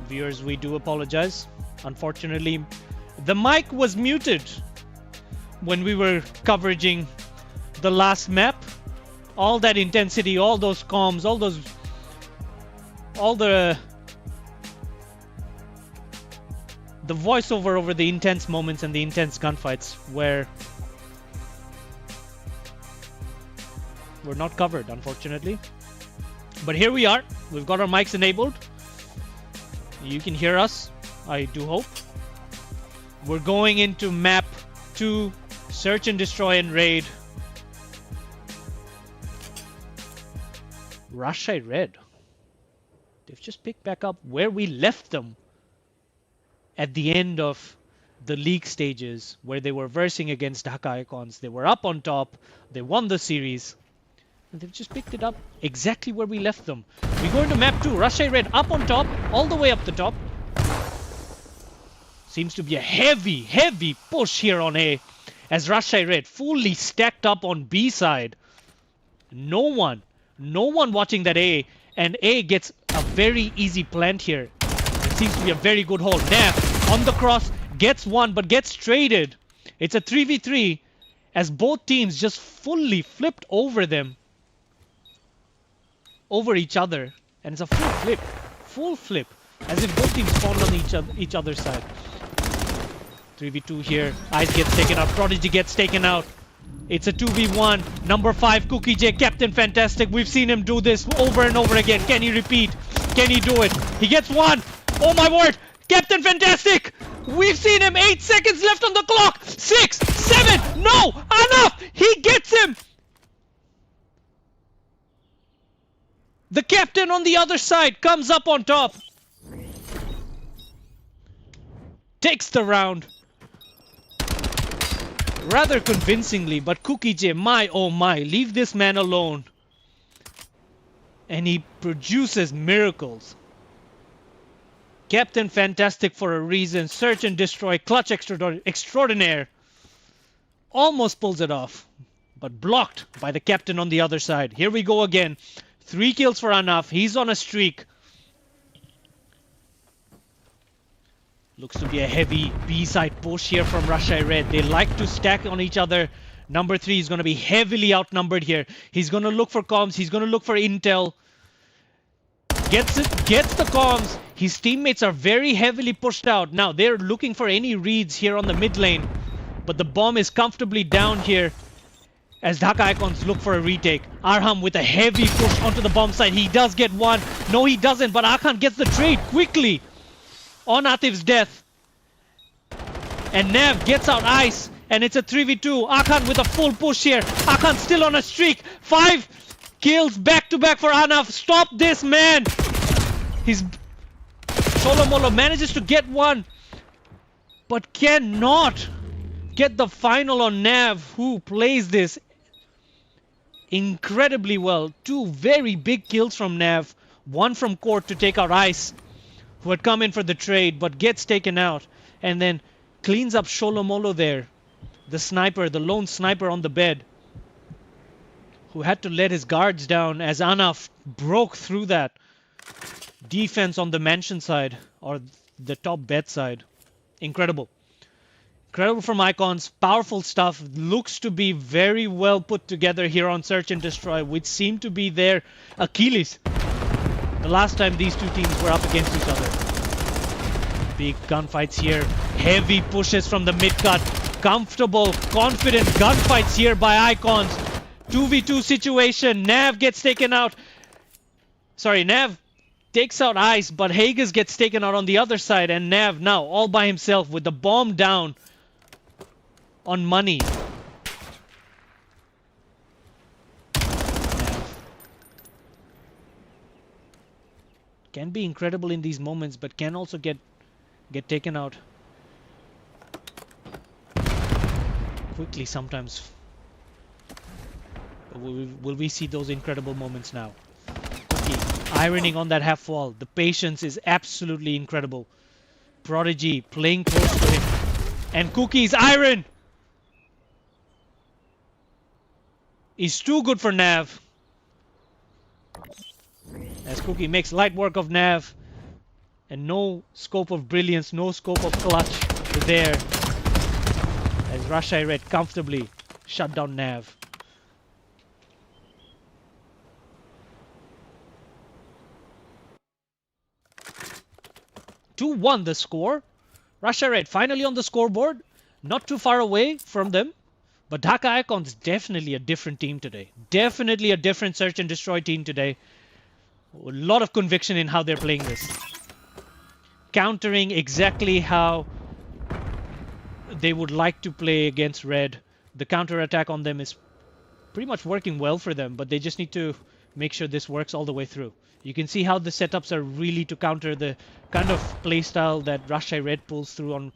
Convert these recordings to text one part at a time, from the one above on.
Viewers, we do apologize. Unfortunately, the mic was muted when we were covering the last map. All that intensity, all those comms, all the voiceover over the intense moments and the intense gunfights were not covered, unfortunately. But here we are. We've got our mics enabled. You can hear us, I do hope. We're going into map 2, search and destroy and raid. RAJ Red. They've just picked back up where we left them at the end of the league stages, where they were versing against Dhaka Icons. They were up on top. They won the series. And they've just picked it up exactly where we left them. We go into map 2. RAJ Red up on top, all the way up the top. Seems to be a heavy push here on A, as RAJ Red fully stacked up on B side. No one watching that A, and A gets a very easy plant here. It seems to be a very good hold. Nav on the cross, gets one, but gets traded. It's a 3v3, as both teams just fully flipped over each other. And it's a full flip, as if both teams spawned on each other's side. 3v2 here. Ice gets taken out. Prodigy gets taken out. It's a 2v1. Number 5, Cookie J, Captain Fantastic. We've seen him do this over and over again. Can he repeat? Can he do it? He gets one. Oh my word. Captain Fantastic. We've seen him. 8 seconds left on the clock. 6, 7. No. Enough. He gets him. The captain on the other side comes up on top. Takes the round. Rather convincingly, but Cookie J, my oh my, leave this man alone. And he produces miracles. Captain Fantastic for a reason. Search and destroy, clutch extraordinaire. Almost pulls it off, but blocked by the captain on the other side. Here we go again. 3 kills for Anaf. He's on a streak. Looks to be a heavy B-side push here from RAJ Red. They like to stack on each other. Number 3 is going to be heavily outnumbered here. He's going to look for comms. He's going to look for intel. Gets it. Gets the comms. His teammates are very heavily pushed out. Now, they're looking for any reads here on the mid lane. But the bomb is comfortably down here as Dhaka Icons look for a retake. Arham with a heavy push onto the bomb side. He does get one. No, he doesn't. But Arhan gets the trade quickly on Atif's death. And Nav gets out Ice. And it's a 3v2. Arhan with a full push here. Arhan still on a streak. 5 kills back to back for Anaf. Stop this man. His Solomolo manages to get one, but cannot get the final on Nav, who plays this incredibly well. 2 very big kills from Nav. One from Court to take out Ice, who had come in for the trade, but gets taken out. And then cleans up Sholomolo there. The sniper, the lone sniper on the bed, who had to let his guards down as Anaf broke through that defense on the mansion side, or the top bed side. Incredible. Incredible from Icons. Powerful stuff. Looks to be very well put together here on Search and Destroy, which seemed to be their Achilles the last time these two teams were up against each other. Big gunfights here. Heavy pushes from the mid-cut. Comfortable, confident gunfights here by Icons. 2v2 situation. Nav gets taken out. Sorry, Nav takes out Ice, but Hages gets taken out on the other side, and Nav now all by himself with the bomb down on Money. Nav can be incredible in these moments, but can also get taken out quickly sometimes. Will we see those incredible moments now? Ironing on that half wall. The patience is absolutely incredible. Prodigy playing close to him. And Cookie's iron is too good for Nav. As Cookie makes light work of Nav. And no scope of brilliance, no scope of clutch there. As RAJ Red comfortably shut down Nav. 2-1 the score. RAJ Red finally on the scoreboard. Not too far away from them. But Dhaka Icons definitely a different team today. Definitely a different search and destroy team today. A lot of conviction in how they're playing this. Countering exactly how they would like to play against Red. The counter attack on them is pretty much working well for them, but they just need to make sure this works all the way through. You can see how the setups are really to counter the kind of playstyle that RAJ Red pulls through on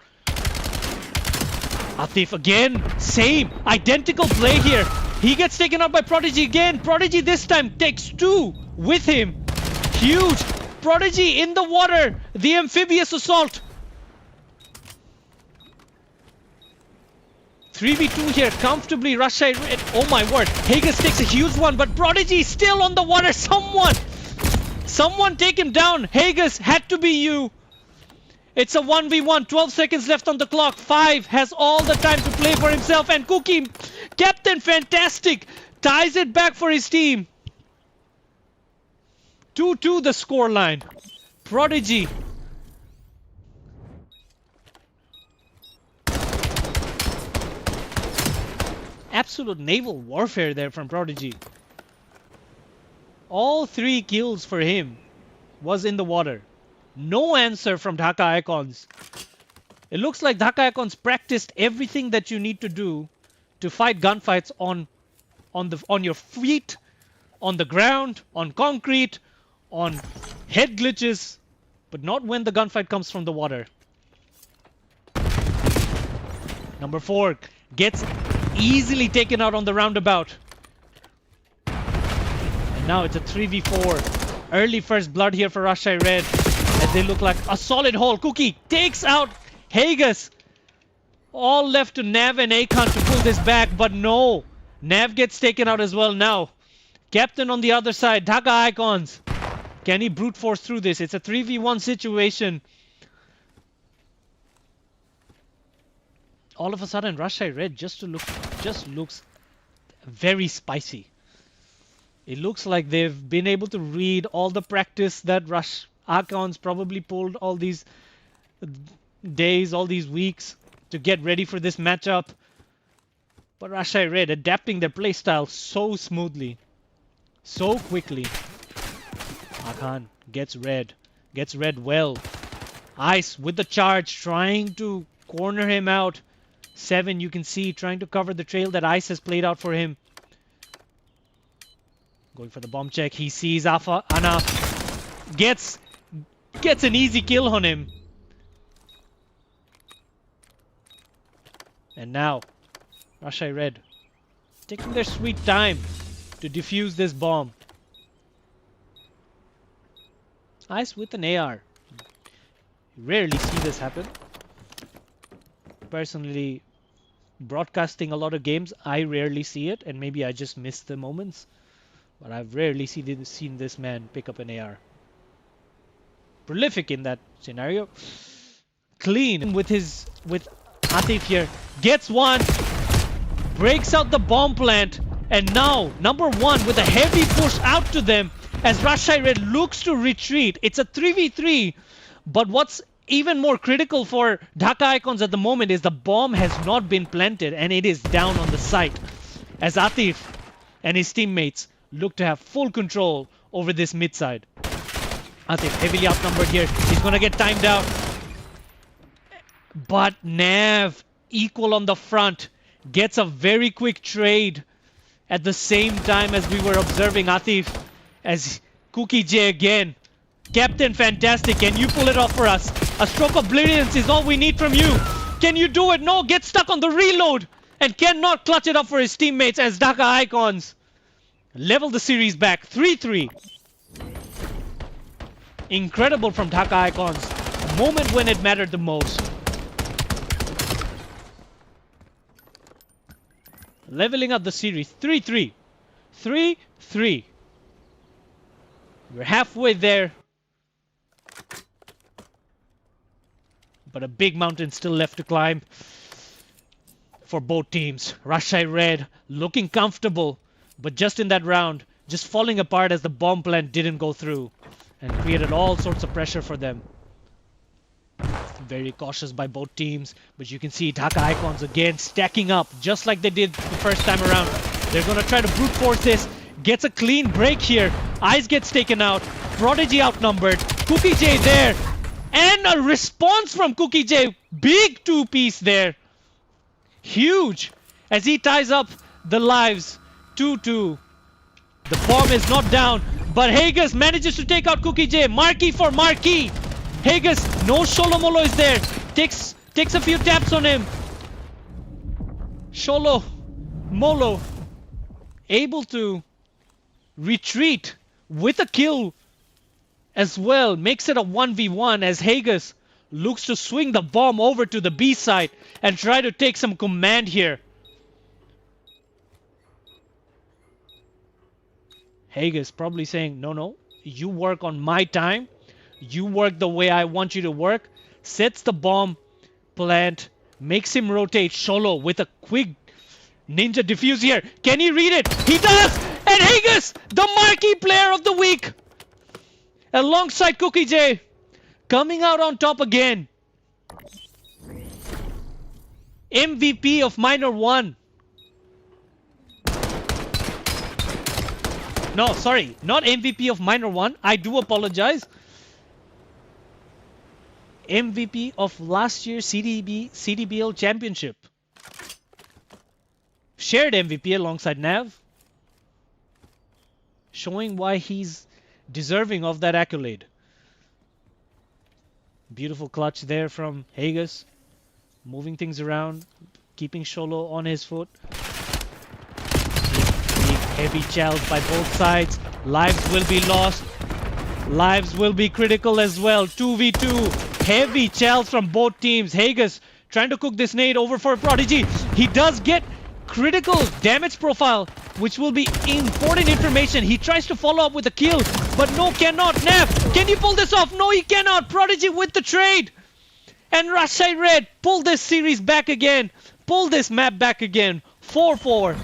Atif again. Same identical play here. He gets taken out by Prodigy again. Prodigy this time takes 2 with him. Huge. Prodigy in the water. The amphibious assault. 3v2 here comfortably. RAJ Red. Oh my word. Hagus takes a huge one, but Prodigy still on the water. Someone take him down. Hagus, had to be you. It's a 1v1, 12 seconds left on the clock. 5 has all the time to play for himself. And Cookie, Captain Fantastic, ties it back for his team. 2-2 the scoreline. Prodigy. Absolute naval warfare there from Prodigy. All 3 kills for him was in the water. No answer from Dhaka Icons. It looks like Dhaka Icons practiced everything that you need to do to fight gunfights on your feet, on the ground, on concrete, on head glitches, but not when the gunfight comes from the water. Number 4 gets easily taken out on the roundabout. And now it's a 3v4. Early first blood here for RAJ Red. As they look like a solid hole. Cookie takes out Hagus. All left to Nav and Akon to pull this back, but no. Nav gets taken out as well now. Captain on the other side. Dhaka Icons. Can he brute force through this? It's a 3v1 situation. All of a sudden, RAJ Red just looks very spicy. It looks like they've been able to read all the practice that RAJ Icons probably pulled all these days, all these weeks to get ready for this matchup. But RAJ Red adapting their playstyle so smoothly, so quickly. Akan gets red well. Ice with the charge, trying to corner him out. 7, you can see, trying to cover the trail that Ice has played out for him. Going for the bomb check. He sees Ana. Gets an easy kill on him. And now, RAJ Red taking their sweet time to defuse this bomb. Ice with an AR. Rarely see this happen. Personally, broadcasting a lot of games, I rarely see it, and maybe I just miss the moments. But I've rarely seen this man pick up an AR. Prolific in that scenario. Clean with Atif here. Gets one. Breaks out the bomb plant. And now, number 1 with a heavy push out to them as RAJ Red looks to retreat. It's a 3v3. But what's even more critical for Dhaka Icons at the moment is the bomb has not been planted and it is down on the site. As Atif and his teammates look to have full control over this mid side. Atif heavily outnumbered here. He's going to get timed out. But Nav, equal on the front, gets a very quick trade at the same time as we were observing Atif as Cookie J again. Captain Fantastic, can you pull it off for us? A stroke of brilliance is all we need from you. Can you do it? No, gets stuck on the reload and cannot clutch it up for his teammates as Dhaka Icons level the series back 3-3. Incredible from Dhaka Icons. A moment when it mattered the most. Leveling up the series 3-3. 3-3. We're halfway there. But a big mountain still left to climb for both teams. RAJ Red looking comfortable, but just in that round, just falling apart as the bomb plant didn't go through and created all sorts of pressure for them. Very cautious by both teams, but you can see Dhaka Icons again stacking up just like they did the first time around. They're going to try to brute force this. Gets a clean break here. Ice gets taken out. Prodigy outnumbered. Cookie J there. And a response from Cookie J. Big two-piece there. Huge. As he ties up the lives. 2-2. The bomb is not down. But Hagus manages to take out Cookie J. Marquee for Marquee. Hagus, no Sholomolo is there. Takes a few taps on him. Molo able to retreat with a kill as well. Makes it a 1v1 as Hagus looks to swing the bomb over to the B side and try to take some command here. Hagus probably saying, no, you work on my time. You work the way I want you to work. Sets the bomb plant. Makes him rotate. Sholo with a quick ninja diffuse here. Can he read it? He does! And Hagus, the marquee player of the week. Alongside Cookie J. Coming out on top again. MVP of Minor 1. No, sorry. Not MVP of Minor 1. I do apologize. MVP of last year's CDBL Championship. Shared MVP alongside Nav. Showing why he's deserving of that accolade. Beautiful clutch there from Hagus. Moving things around. Keeping Sholo on his foot. Big heavy challenge by both sides. Lives will be lost. Lives will be critical as well. 2v2. Heavy challenge from both teams. Hagus trying to cook this nade over for Prodigy. He does get critical damage profile, which will be important information. He tries to follow up with a kill, but no, cannot. Nav, can you pull this off? No, he cannot. Prodigy with the trade. And RAJ Red pull this series back again. Pull this map back again. 4-4.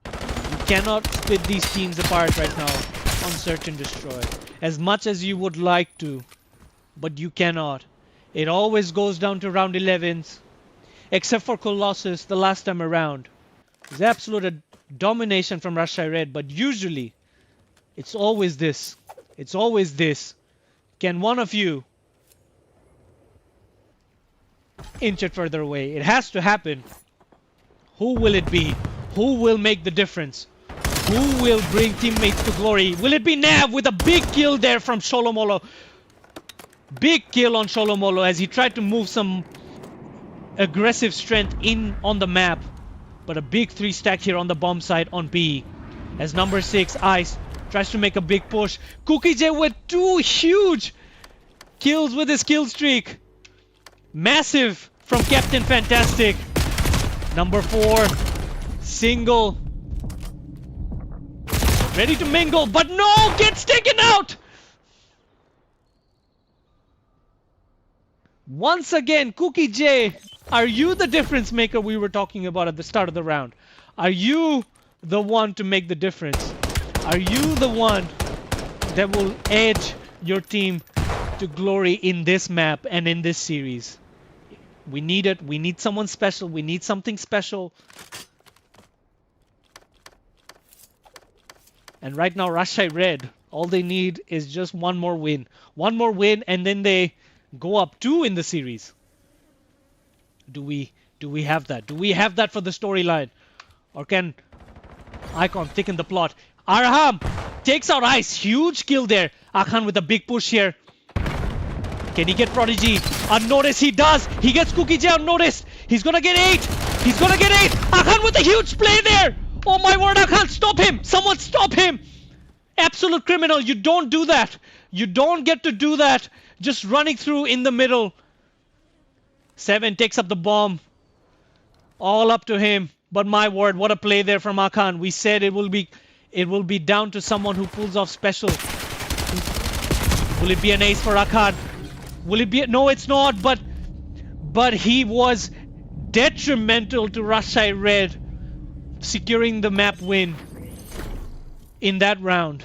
You cannot split these teams apart right now on Search and Destroy. As much as you would like to, but you cannot. It always goes down to round 11s. Except for Colossus the last time around. It's absolute domination from RAJ Red, but usually it's always this. It's always this. Can one of you inch it further away? It has to happen. Who will it be? Who will make the difference? Who will bring teammates to glory? Will it be Nav with a big kill there from Sholomolo? Big kill on Sholomolo as he tried to move some aggressive strength in on the map. But a big 3-stack here on the bomb side on B. As number 6, Ice, tries to make a big push. Cookie J with 2 huge kills with his kill streak. Massive from Captain Fantastic. Number 4, single. Ready to mingle, but no! Gets taken out! Once again, Cookie J, are you the difference maker we were talking about at the start of the round? Are you the one to make the difference? Are you the one that will edge your team to glory in this map and in this series? We need it. We need someone special. We need something special. And right now, RAJ Red, all they need is just one more win. One more win, and then they go up 2 in the series. Do we have that? Do we have that for the storyline? Or can Icon thicken the plot? Arham takes out Ice. Huge kill there. Akhan with a big push here. Can he get Prodigy? Unnoticed, he does. He gets Cookie J unnoticed. He's gonna get 8. He's gonna get 8. Akhan with a huge play there. Oh my word, Akhan, stop him. Someone stop him. Absolute criminal. You don't do that. You don't get to do that. Just running through in the middle. 7 takes up the bomb. All up to him. But my word, what a play there from Akhan. We said it will be down to someone who pulls off special. Will it be an ace for Akan? Will it be? No, it's not. But he was detrimental to Rashai Red securing the map win in that round.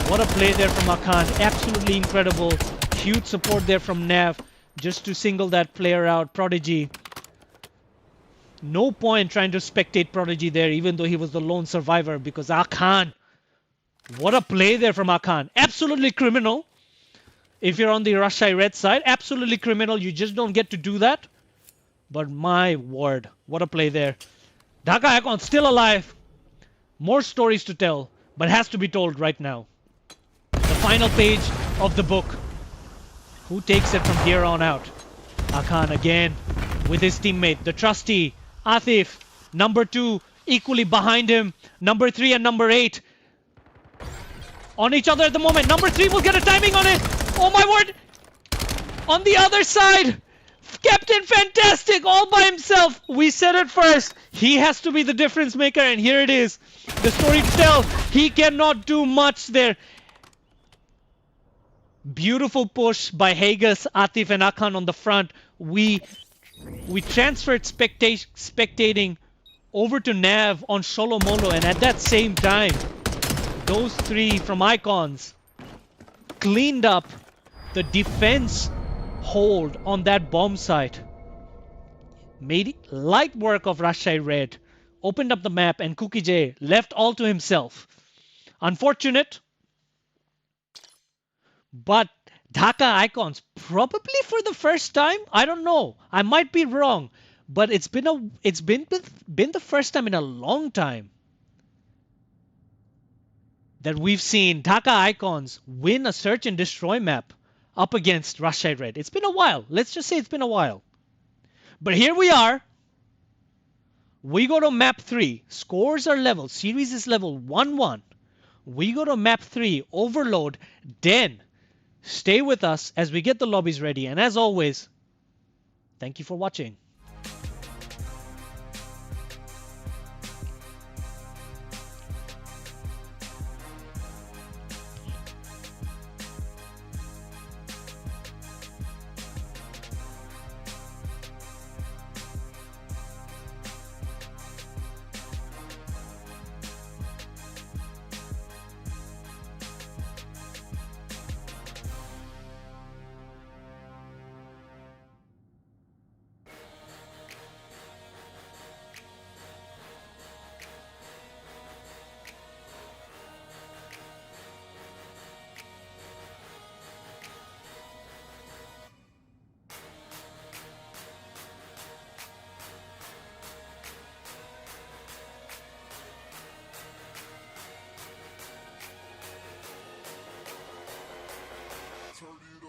What a play there from Akan. Absolutely incredible. Huge support there from Nav just to single that player out. Prodigy. No point trying to spectate Prodigy there, even though he was the lone survivor, because Akan. What a play there from Akan. Absolutely criminal. If you're on the Rashai Red side, absolutely criminal. You just don't get to do that. But my word, what a play there. Dhaka Icon still alive. More stories to tell, but has to be told right now. The final page of the book. Who takes it from here on out? Akan again with his teammate, the trusty Atif. Number 2 equally behind him. Number 3 and number 8 on each other at the moment. Number 3 will get a timing on it. Oh my word! On the other side, Captain Fantastic all by himself. We said it first. He has to be the difference maker, and here it is. The story to tell. He cannot do much there. Beautiful push by Hagus, Atif and Akan on the front. We transferred spectating over to Nav on Solo Molo, and at that same time, those 3 from Icons cleaned up the defense hold on that bomb site. Made light work of Rashai Red. Opened up the map, and Cookie J left all to himself. Unfortunate. But Dhaka Icons, probably for the first time, I don't know, I might be wrong, but it's been the first time in a long time that we've seen Dhaka Icons win a search and destroy map up against Rashai Red. It's been a while. Let's just say it's been a while. But here we are. We go to map 3. Scores are level. Series is level 1-1. We go to map 3. Overload. Den. Stay with us as we get the lobbies ready. And as always, thank you for watching. Turn it up.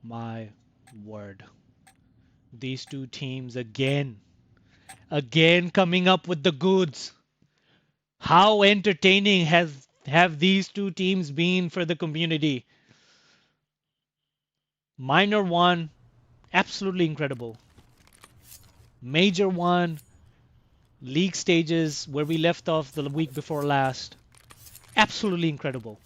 My word. These two teams again coming up with the goods. How entertaining have these two teams been for the community? Minor one, absolutely incredible. Major one, league stages where we left off the week before last. Absolutely incredible.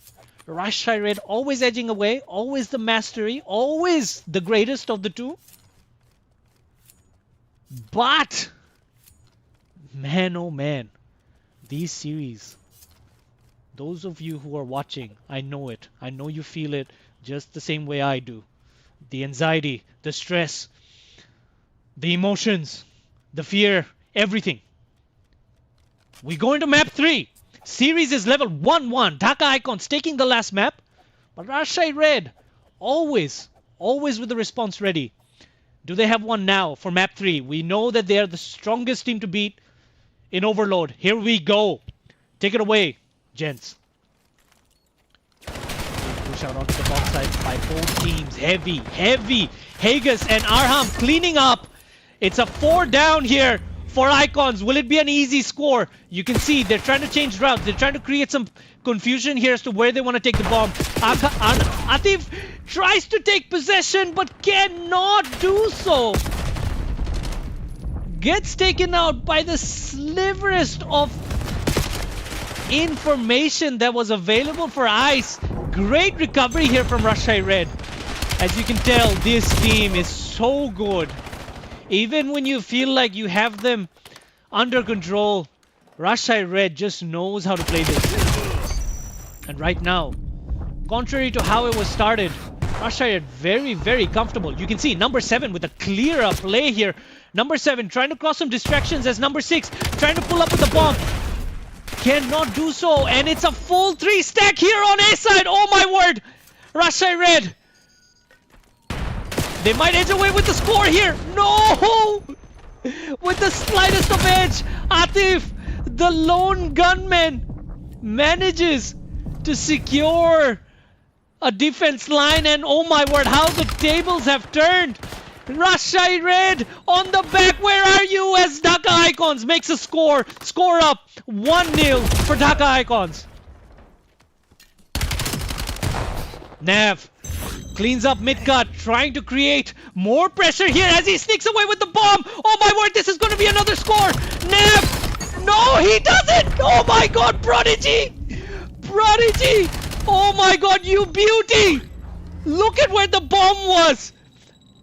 RAJ Red always edging away, always the mastery, always the greatest of the two. But, man oh man, these series, those of you who are watching, I know it. I know you feel it just the same way I do. The anxiety, the stress, the emotions, the fear, everything. We go into map 3. Series is level 1-1. Dhaka Icons taking the last map. But RAJ Red, always with the response ready. Do they have one now for map 3? We know that they are the strongest team to beat in Overload. Here we go. Take it away, gents. Push out onto the box sides by both teams. Heavy. Hagus and Arham cleaning up. It's a 4 down here for Icons. Will it be an easy score? You can see they're trying to change routes. They're trying to create some confusion here as to where they want to take the bomb. Atif tries to take possession but cannot do so. Gets taken out by the sliverest of information that was available for Ice. Great recovery here from RAJ Red. As you can tell, this team is so good. Even when you feel like you have them under control, RAJ Red just knows how to play this. And right now, contrary to how it was started, RAJ Red very comfortable. You can see number 7 with a clear up play here. Number 7 trying to cause some distractions as number 6 trying to pull up with the bomb. Cannot do so, and it's a full 3 stack here on A side. Oh my word! RAJ Red. They might edge away with the score here. No! With the slightest of edge, Atif, the lone gunman, manages to secure a defense line, and oh my word, how the tables have turned. RAJ Red on the back. Where are you as Dhaka Icons makes a score. Score up 1-0 for Dhaka Icons. Nav cleans up mid-cut, trying to create more pressure here as he sneaks away with the bomb. Oh my word, this is going to be another score. Nav, no, he doesn't. Oh my god, Prodigy. Oh my god, you beauty. Look at where the bomb was.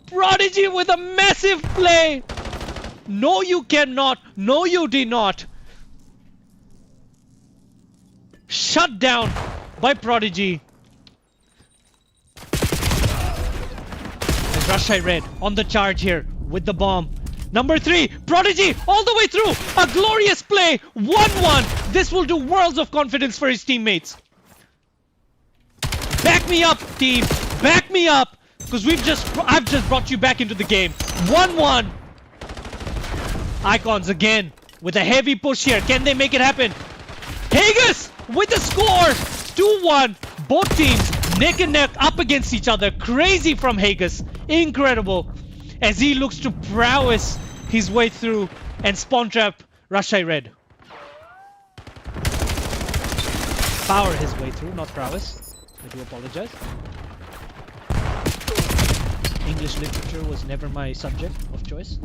Prodigy with a massive play. No, you cannot. No, you did not. Shut down by Prodigy. As RAJ Red on the charge here with the bomb. Number 3, Prodigy all the way through. A glorious play. 1-1. This will do worlds of confidence for his teammates. Back me up, team. Back me up. Because I've just brought you back into the game. 1-1. Icons again with a heavy push here. Can they make it happen? Hagus with the score. 2-1. Both teams neck and neck up against each other. Crazy from Hagus. Incredible. As he looks to prowess his way through and spawn trap RAJ Red. Power his way through, not prowess. I do apologize. English literature was never my subject of choice.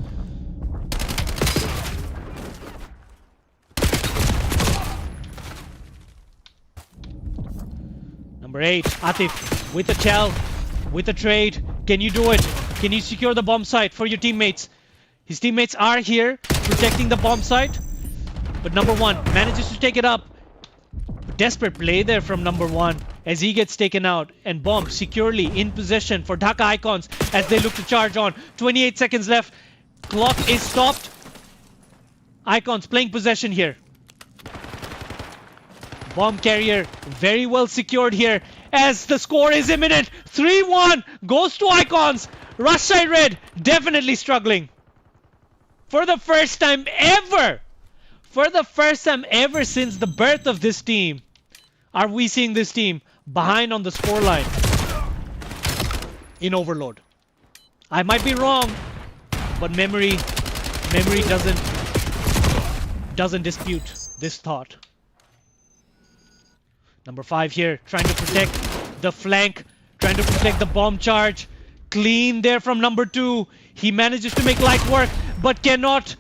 Number 8, Atif with a shell, with a trade. Can you do it? Can you secure the bomb site for your teammates? His teammates are here protecting the bomb site, but number 1 manages to take it up. Desperate play there from number 1 as he gets taken out, and bomb securely in possession for Dhaka Icons as they look to charge on. 28 seconds left. Clock is stopped. Icons playing possession here. Bomb carrier very well secured here as the score is imminent. 3-1 goes to Icons. Rajshahi Red definitely struggling. For the first time ever since the birth of this team, are we seeing this team behind on the scoreline in Overload. I might be wrong, but memory doesn't dispute this thought. Number 5 here, trying to protect the flank, trying to protect the bomb charge. Clean there from number 2. He manages to make light work, but cannot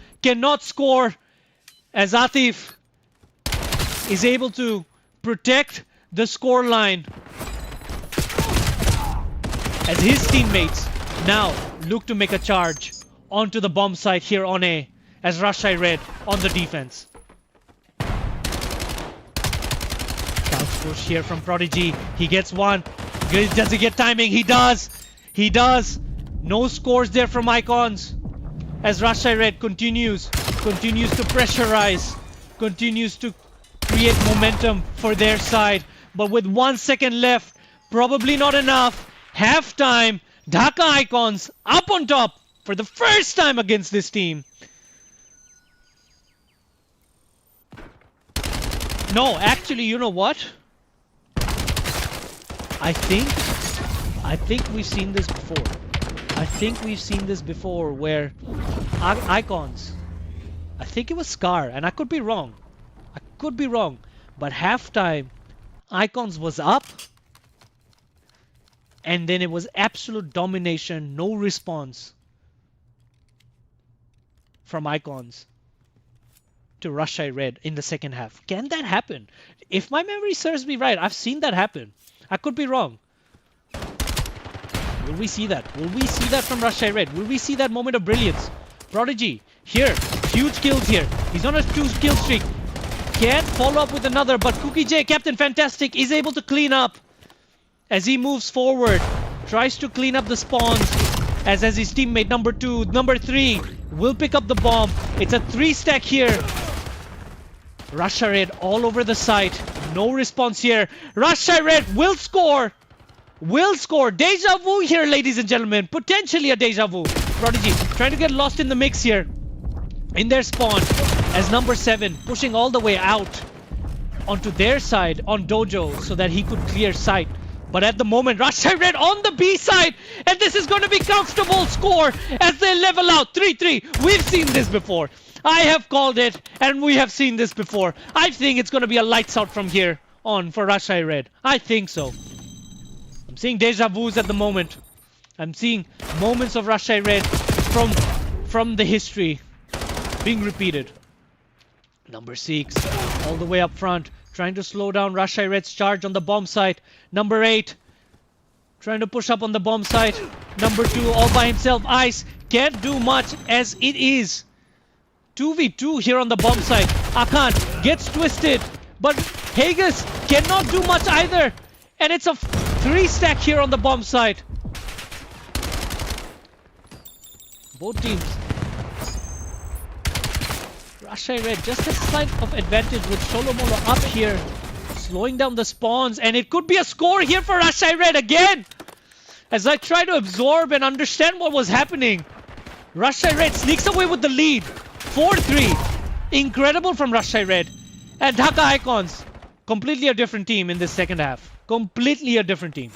score as Atif is able to protect the score line as his teammates now look to make a charge onto the bomb site here on A as Rajshahi Red on the defense. South push here from Prodigy. He gets one. Does he get timing? He does. He does. No scores there from Icons as Rajshahi Red continues to pressurize, continues to create momentum for their side. But with 1 second left, probably not enough. Halftime, Dhaka Icons up on top for the first time against this team. No, actually, you know what? I think we've seen this before. I think we've seen this before where Icons, I think it was Scar, and I could be wrong. But halftime, Icons was up, and then it was absolute domination, no response from Icons to Rajshahi Red in the second half. Can that happen? If my memory serves me right, I've seen that happen. I could be wrong. Will we see that? Will we see that from Rajshahi Red? Will we see that moment of brilliance? Prodigy, here, huge kills here. He's on a 2-kill streak. Can't follow up with another, but Cookie J, Captain Fantastic, is able to clean up as he moves forward. Tries to clean up the spawns as his teammate number 2, number 3 will pick up the bomb. It's a 3-stack here. Rajshahi Red all over the site. No response here. Rajshahi Red will score. Deja vu here, ladies and gentlemen. Potentially a deja vu. Prodigy trying to get lost in the mix here in their spawn as number 7 pushing all the way out onto their side on Dojo so that he could clear sight. But at the moment, Rajshahi Red on the B side, and this is going to be comfortable score as they level out 3-3. We've seen this before. I have called it, and we have seen this before. I think it's going to be a lights out from here on for Rajshahi Red. I think so. I'm seeing deja vus at the moment. I'm seeing moments of Rajshahi Red from the history being repeated. Number 6 all the way up front, trying to slow down Rajshahi Red's charge on the bomb site. Number 8 trying to push up on the bomb site. Number 2 all by himself. Ice can't do much as it is 2v2 here on the bomb site. Akan gets twisted, but Hagus cannot do much either, and it's a 3-stack here on the bomb site. Both teams. Rajshahi Red just a slight of advantage with Sholomolo up here, slowing down the spawns, and it could be a score here for Rajshahi Red again. As I try to absorb and understand what was happening, Rajshahi Red sneaks away with the lead. 4-3. Incredible from Rajshahi Red. And Dhaka Icons, completely a different team in this second half. Completely a different team.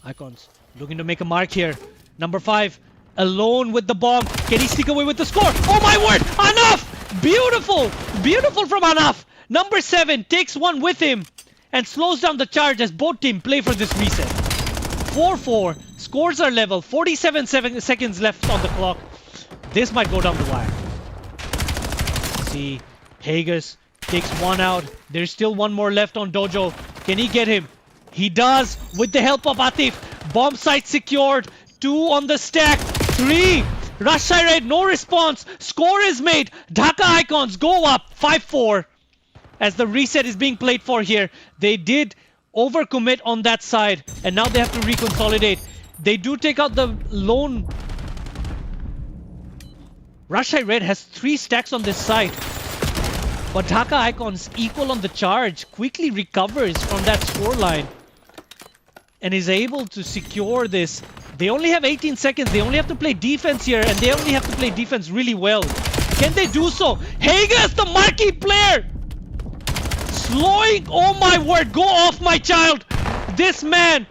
Icons looking to make a mark here. Number 5 alone with the bomb. Can he sneak away with the score? Oh my word! Anaf! Beautiful! Beautiful from Anaf. Number 7 takes one with him and slows down the charge as both teams play for this reset. 4-4. Scores are level. 47 seconds left on the clock. This might go down the wire. See, Hagus Takes one out. There's still one more left on Dojo. Can he get him? He does with the help of Atif. Bomb site secured. 2 on the stack. 3. Rashai Red, no response. Score is made. Dhaka Icons go up 5-4 as the reset is being played for here. They did overcommit on that side and now they have to reconsolidate. They do take out the lone. Rashai Red has 3 stacks on this side. But Dhaka Icons equal on the charge, quickly recovers from that scoreline and is able to secure this. They only have 18 seconds. They only have to play defense here and they only have to play defense really well. Can they do so? Hagas, the marquee player! Slowing, oh my word, go off my child! This man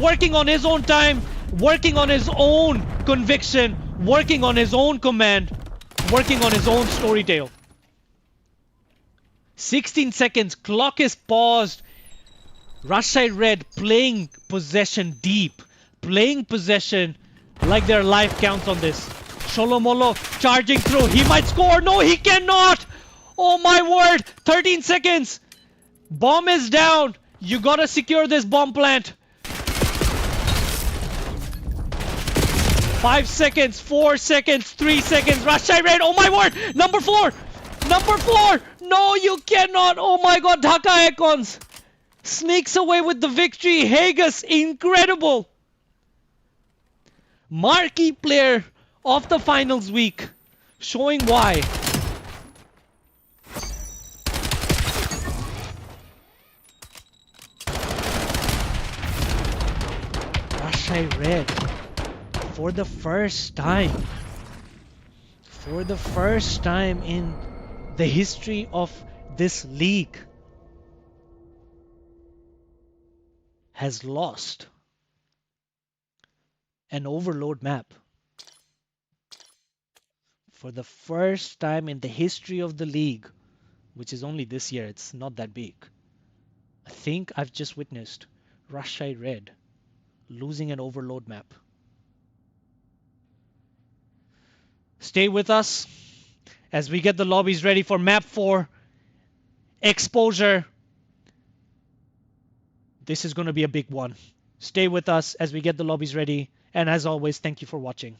working on his own time, working on his own conviction, working on his own command, working on his own story tale. 16 seconds, clock is paused. Rashai Red playing possession deep, playing possession like their life counts on this. Sholomolo charging through, he might score, no he cannot! Oh my word, 13 seconds! Bomb is down, you gotta secure this bomb plant. 5 seconds, 4 seconds, 3 seconds, Rashai Red, oh my word! Number 4! Number 4! No, you cannot! Oh my god, Dhaka Icons! Sneaks away with the victory. Hagas, incredible! Marquee player of the finals week. Showing why. Rashai Red. For the first time in the history of this league, has lost an overload map. For the first time in the history of the league, which is only this year, it's not that big. I think I've just witnessed Rashai Red losing an overload map. Stay with us as we get the lobbies ready for map 4 exposure. This is going to be a big one. Stay with us as we get the lobbies ready. And as always, thank you for watching.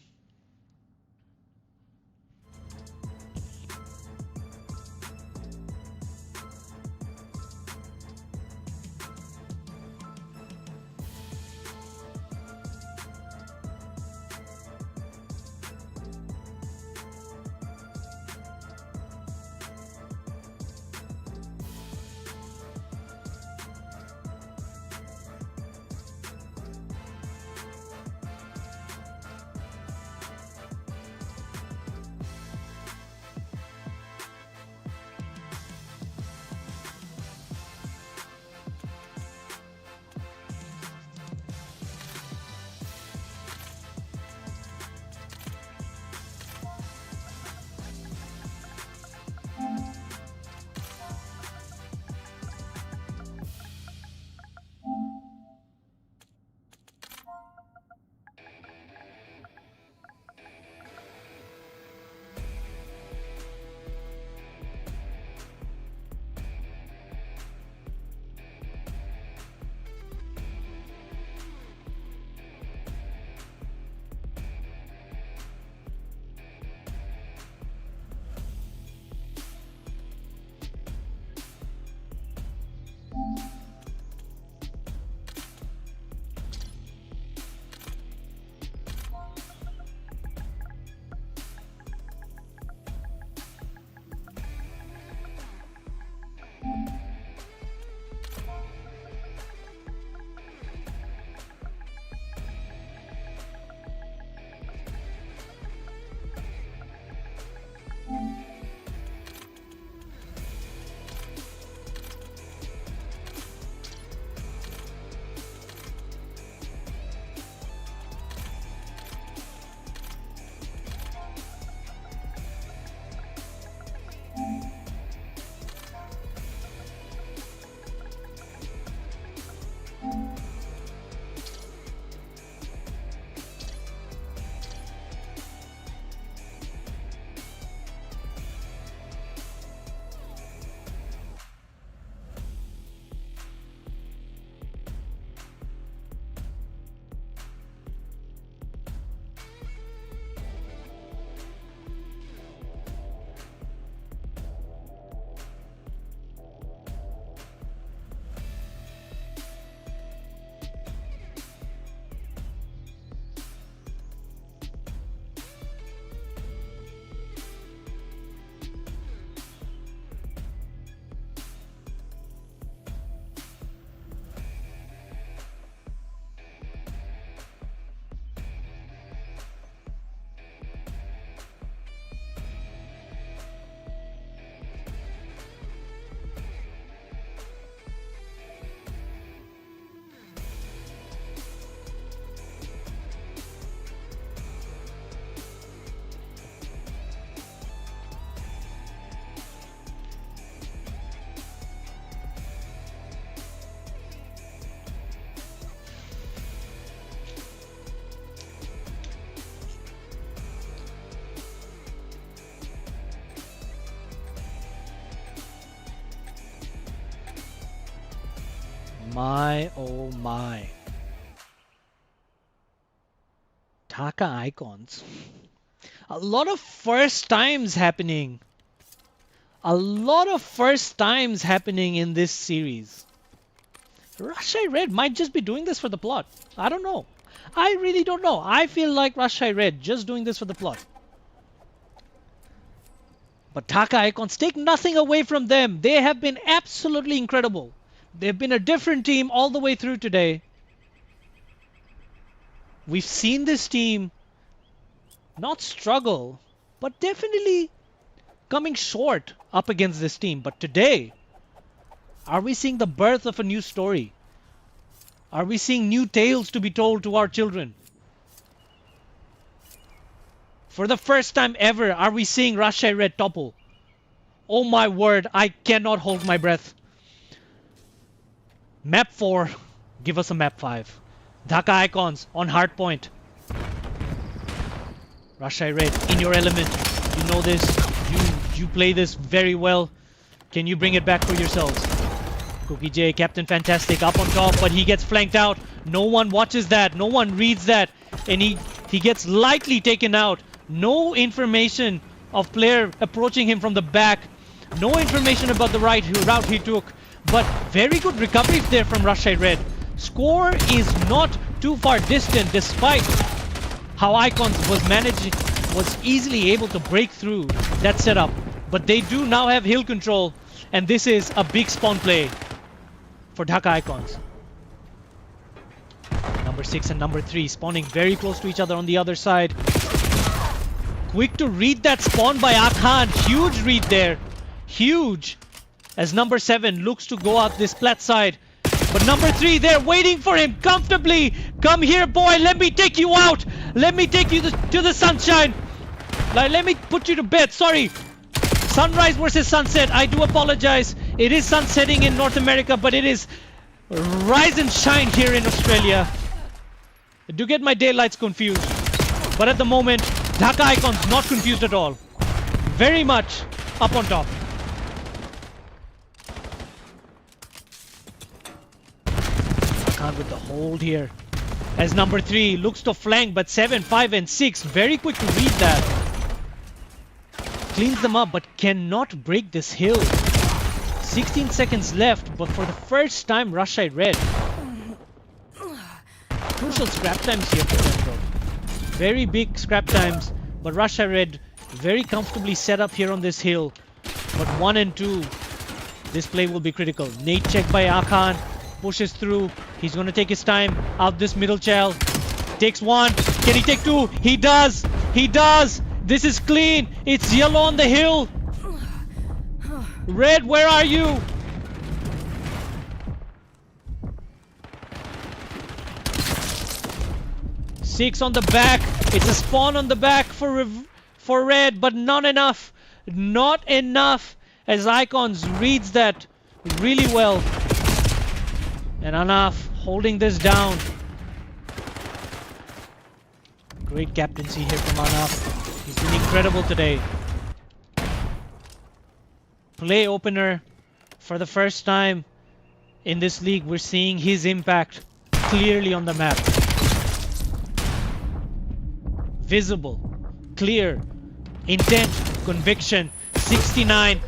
my, oh my. Taka icons. A lot of first times happening. A lot of first times happening in this series. Rashai Red might just be doing this for the plot. I don't know. I really don't know. I feel like Rashai Red just doing this for the plot. But Taka Icons, take nothing away from them. They have been absolutely incredible. They've been a different team all the way through today. We've seen this team not struggle, but definitely coming short up against this team. But today, are we seeing the birth of a new story? Are we seeing new tales to be told to our children? For the first time ever, are we seeing Rashai Red topple? Oh my word, I cannot hold my breath. Map 4, give us a map 5. Dhaka Icons on hardpoint. Rashai Red, in your element. You know this. You play this very well. Can you bring it back for yourselves? Cookie J, Captain Fantastic up on top, but he gets flanked out. No one watches that. No one reads that. And he gets lightly taken out. No information of player approaching him from the back. No information about the route he took. But very good recovery there from Rashai Red. Score is not too far distant despite how Icons was easily able to break through that setup. But they do now have hill control, and this is a big spawn play for Dhaka Icons. Number 6 and number 3 spawning very close to each other on the other side. Quick to read that spawn by Akhan. Huge read there. Huge. As number 7 looks to go out this plat side. But number 3 there waiting for him comfortably. Come here, boy. Let me take you out. Let me take you to the sunshine. Let me put you to bed. Sorry. Sunrise versus sunset. I do apologize. It is sunsetting in North America, but it is rise and shine here in Australia. I do get my daylights confused. But at the moment, Dhaka Icons not confused at all. Very much up on top. Akhan with the hold here. As number 3 looks to flank, but 7, 5 and 6 very quick to read that. Cleans them up, but cannot break this hill. 16 seconds left, but for the first time, Rashai Red. Crucial scrap times here for them, though. Very big scrap times, but Rashai Red very comfortably set up here on this hill. But 1 and 2, this play will be critical. Nade check by Akhan, pushes through. He's going to take his time out this middle channel. Takes 1. Can he take 2? He does. He does. This is clean. It's yellow on the hill. Red, where are you? Six on the back. It's a spawn on the back for Red, but not enough. Not enough. As Icons reads that really well. And Anaf holding this down. Great captaincy here from Anaf. He's been incredible today. Play opener for the first time in this league. We're seeing his impact clearly on the map. Visible, clear, intent, conviction. 69,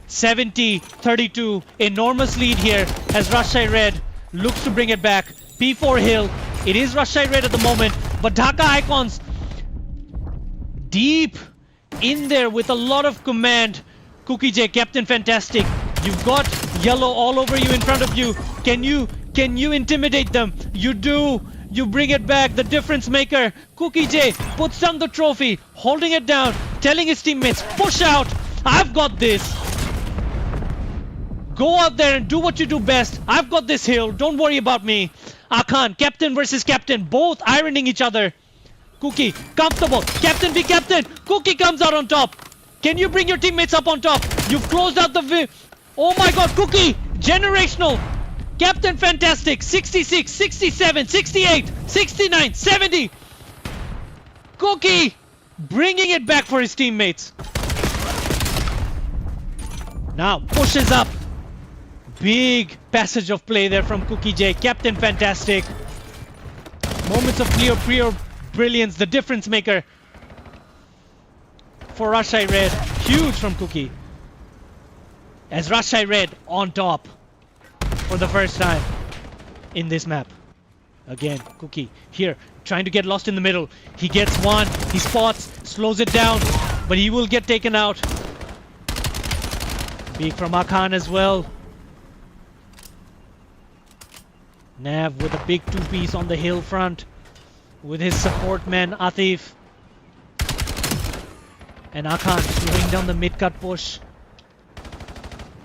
70, 32. Enormous lead here as Rashai Red looks to bring it back. P4 Hill. It is Rashai Red at the moment, but Dhaka Icons deep in there with a lot of command. Cookie J, Captain Fantastic. You've got yellow all over you in front of you. Can you intimidate them? You do. You bring it back. The difference maker. Cookie J puts down the trophy, holding it down, telling his teammates, push out. I've got this. Go out there and do what you do best. I've got this hill. Don't worry about me. Akhan, captain versus captain, both ironing each other. Cookie, comfortable. Captain be captain. Cookie comes out on top. Can you bring your teammates up on top? You've closed out the... Oh my god, Cookie! Generational! Captain Fantastic! 66, 67, 68, 69, 70! Cookie! Bringing it back for his teammates. Now, pushes up. Big passage of play there from Cookie J. Captain fantastic. Moments of pure brilliance. The difference maker for Rashai Red. Huge from Cookie. As Rashai Red on top for the first time in this map. Again, Cookie here trying to get lost in the middle. He gets one. He spots. Slows it down. But he will get taken out. Big from Akan as well. Nav with a big two-piece on the hill front with his support man Atif. And Akan slowing down the mid-cut push.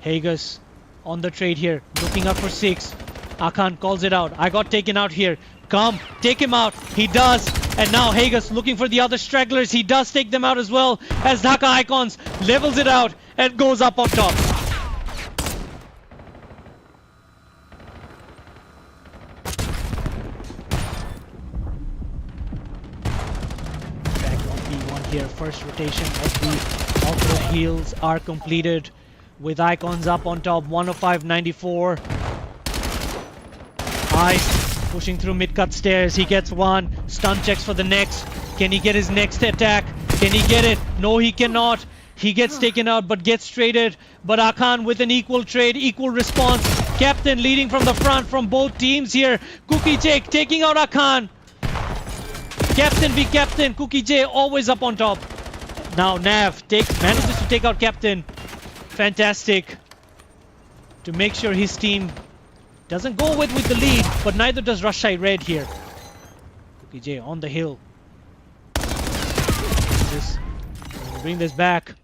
Hagus on the trade here, looking up for 6. Akan calls it out. I got taken out here. Come, take him out. He does. And now Hagus looking for the other stragglers. He does take them out as well as Dhaka Icons levels it out and goes up on top. Back on B1 here. First rotation of the auto heals are completed with Icons up on top. 105.94. Ice pushing through mid-cut stairs. He gets one. Stun checks for the next. Can he get his next attack? Can he get it? No, he cannot. He gets taken out but gets traded. But Akan with an equal trade, equal response. Captain leading from the front from both teams here. Cookie J taking out Akan. Captain v Captain. Cookie J always up on top. Now Nav manages to take out Captain. Fantastic. To make sure his team doesn't go with the lead, but neither does Rashai Red here. Cookie J on the hill. Bring this back.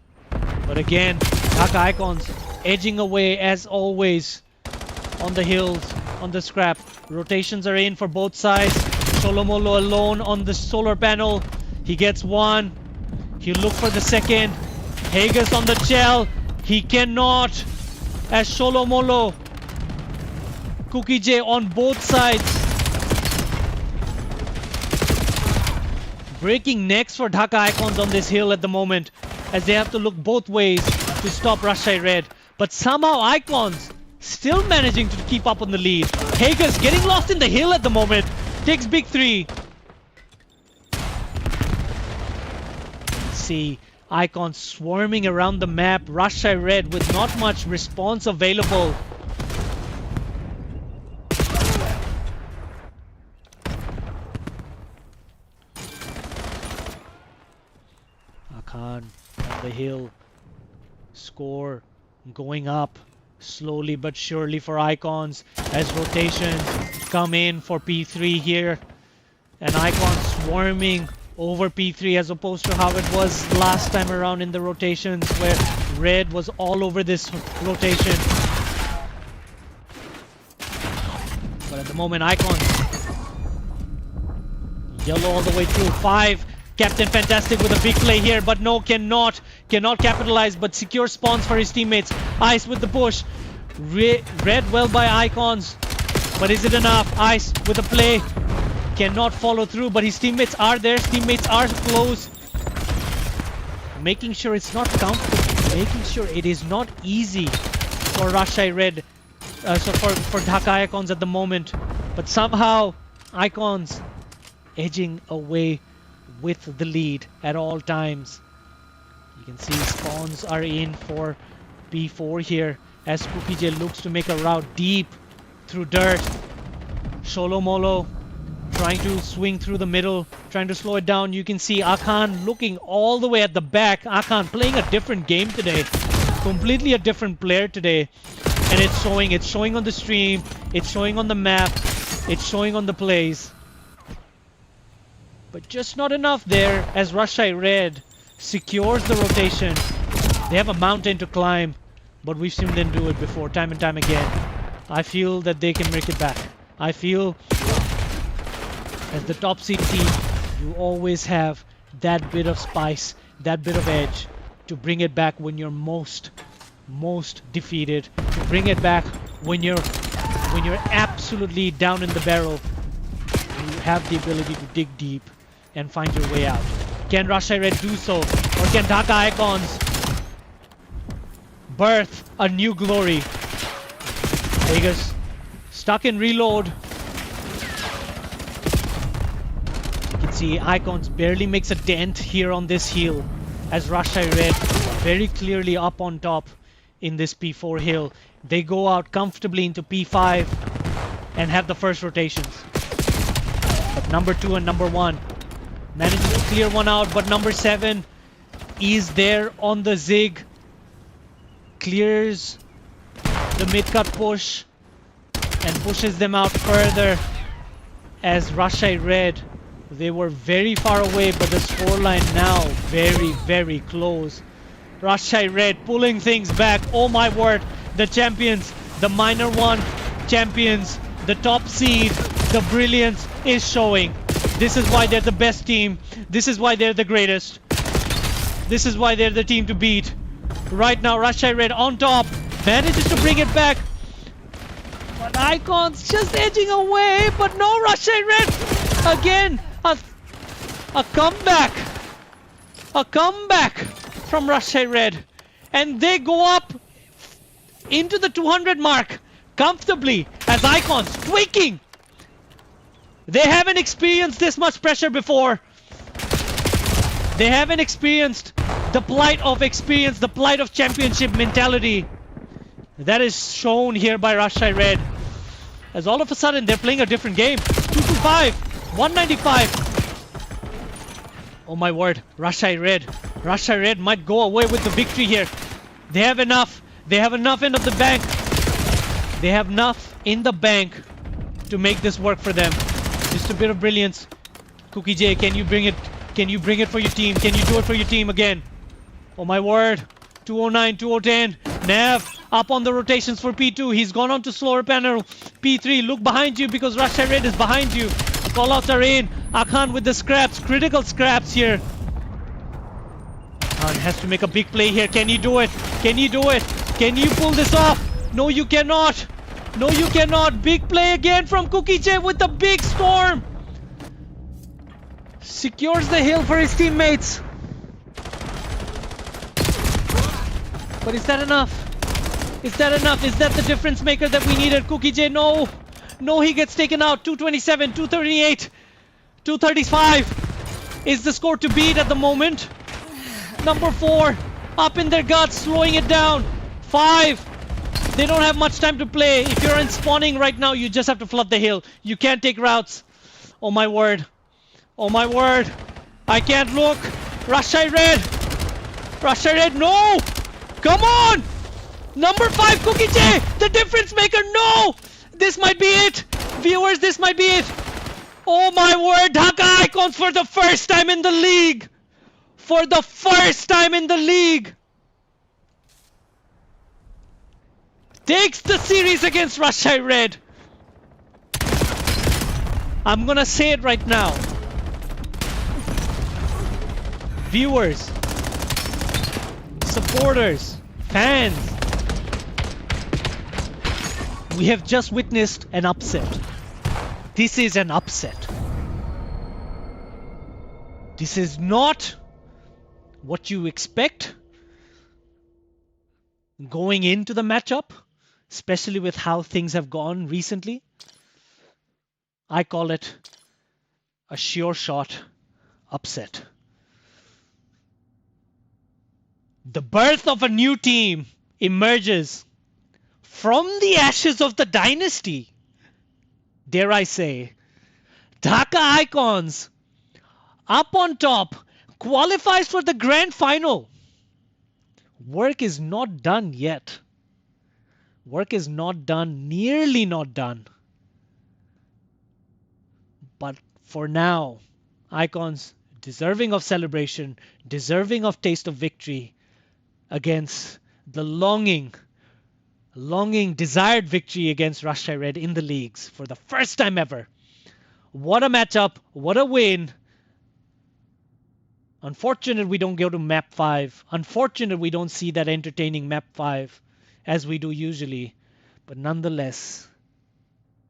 But again, Dhaka Icons edging away as always on the hills, on the scrap. Rotations are in for both sides. Solomolo alone on the solar panel. He gets one. He'll look for the second. Hagus on the shell. He cannot. As Solomolo. Cookie J on both sides. Breaking necks for Dhaka Icons on this hill at the moment, as they have to look both ways to stop Rashai Red. But somehow Icons still managing to keep up on the lead. Hagus getting lost in the hill at the moment. Takes big 3. See Icons swarming around the map. Rashai Red with not much response available. On the hill. Score going up slowly but surely for Icons as rotations come in for P3 here. And Icons swarming over P3 as opposed to how it was last time around in the rotations where Red was all over this rotation. But at the moment Icons yellow all the way through. 5. Captain fantastic with a big play here, but no, cannot capitalize, but secure spawns for his teammates. Ice with the push. Red well by Icons, but is it enough? Ice with a play. Cannot follow through, but his teammates are there. His teammates are close. Making sure it's not comfortable. Making sure it is not easy for Rashai Red. For Dhaka Icons at the moment. But somehow, Icons edging away with the lead at all times. You can see spawns are in for P4 here as Cookie J looks to make a route deep through dirt. Solomolo trying to swing through the middle, trying to slow it down. You can see Akan looking all the way at the back. Akan playing a different game today. Completely a different player today. And it's showing on the stream, it's showing on the map, it's showing on the plays. But just not enough there as Rashai Red secures the rotation. They have a mountain to climb, but we've seen them do it before, time and time again. I feel that they can make it back. I feel as the top seed team, you always have that bit of spice, that bit of edge to bring it back when you're most defeated, to bring it back when you're absolutely down in the barrel. You have the ability to dig deep and find your way out. Can Rashai Red do so? Or can Dhaka Icons birth a new glory? Vegas stuck in reload. You can see Icons barely makes a dent here on this hill as Rashai Red very clearly up on top in this P4 hill. They go out comfortably into P5 and have the first rotations. But number 2 and number 1 manages to clear one out, but number 7 is there on the zig. Clears the mid-cut push and pushes them out further as Rashai Red, they were very far away, but the scoreline now very, very close. Rashai Red pulling things back. Oh my word, the champions, the minor 1 champions, the top seed, the brilliance is showing. This is why they're the best team. This is why they're the greatest. This is why they're the team to beat. Right now, Rashai Red on top, manages to bring it back. But Icons just edging away, but no, Rashai Red again. A comeback. A comeback from Rashai Red. And they go up into the 200 mark comfortably as Icons tweaking. They haven't experienced this much pressure before. They haven't experienced the plight of experience, the plight of championship mentality. That is shown here by Rashai Red. As all of a sudden they're playing a different game. 225, 195. Oh my word, Rashai Red. Rashai Red might go away with the victory here. They have enough. They have enough in the bank. They have enough in the bank to make this work for them. Just a bit of brilliance. Cookie J, can you bring it? Can you bring it for your team? Can you do it for your team again? Oh my word. 209, 2010. Nav up on the rotations for P2. He's gone on to slower panel. P3, look behind you because Rashai Red is behind you. Callouts are in. Akhan with the scraps. Critical scraps here. Akhan has to make a big play here. Can you do it? Can you do it? Can you pull this off? No, you cannot. No, you cannot. Big play again from Cookie J with the big storm. Secures the hill for his teammates. But is that enough? Is that enough? Is that the difference maker that we needed? Cookie J, no. No, he gets taken out. 227, 238, 235 is the score to beat at the moment. Number 4 up in their guts, slowing it down. 5. They don't have much time to play. If you're in spawning right now, you just have to flood the hill. You can't take routes. Oh my word. Oh my word. I can't look. Rashai Red. Rashai Red, no. Come on. Number 5, Cookie J. The difference maker, no. This might be it. Viewers, this might be it. Oh my word. Dhaka Icons for the first time in the league. For the first time in the league. Takes the series against Rashai Red. I'm gonna say it right now. Viewers, supporters, fans, we have just witnessed an upset. This is an upset. This is not what you expect going into the matchup, especially with how things have gone recently. I call it a sure shot upset. The birth of a new team emerges from the ashes of the dynasty. Dare I say, Dhaka Icons up on top qualifies for the grand final. Work is not done yet. Work is not done, nearly not done. But for now, Icons deserving of celebration, deserving of taste of victory against the longing, desired victory against Rashai Red in the leagues for the first time ever. What a matchup, what a win. Unfortunate we don't go to map 5. Unfortunate we don't see that entertaining map 5 as we do usually. But nonetheless,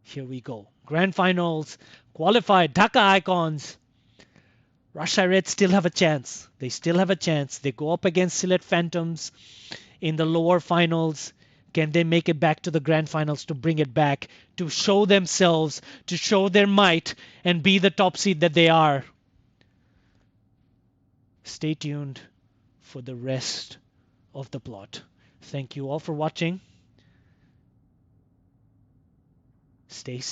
here we go. Grand finals, qualified, Dhaka Icons. Rashai Red still have a chance. They still have a chance. They go up against Sylhet Phantoms in the lower finals. Can they make it back to the grand finals to bring it back, to show themselves, to show their might, and be the top seed that they are? Stay tuned for the rest of the plot. Thank you all for watching. Stay safe.